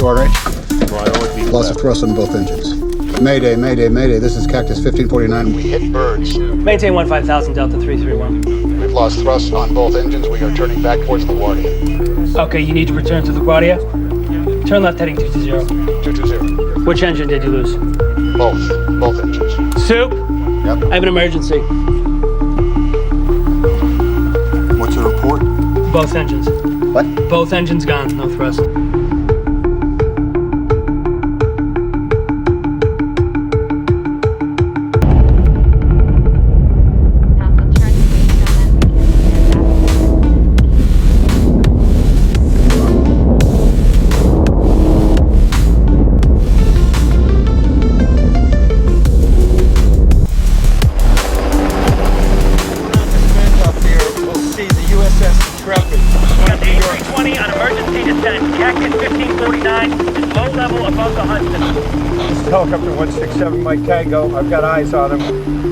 QRH. Loss of thrust on both engines. Mayday, mayday, mayday. This is Cactus 1549. We hit birds. Maintain 15,000 Delta 331. We've lost thrust on both engines. We are turning back towards LaGuardia. Okay, you need to return to LaGuardia. Turn left heading 220. 220. Which engine did you lose? Both engines. Soup? Yep. I have an emergency. What's the report? Both engines. What? Both engines gone, no thrust. Helicopter 167 Mike Tango. I've got eyes on him.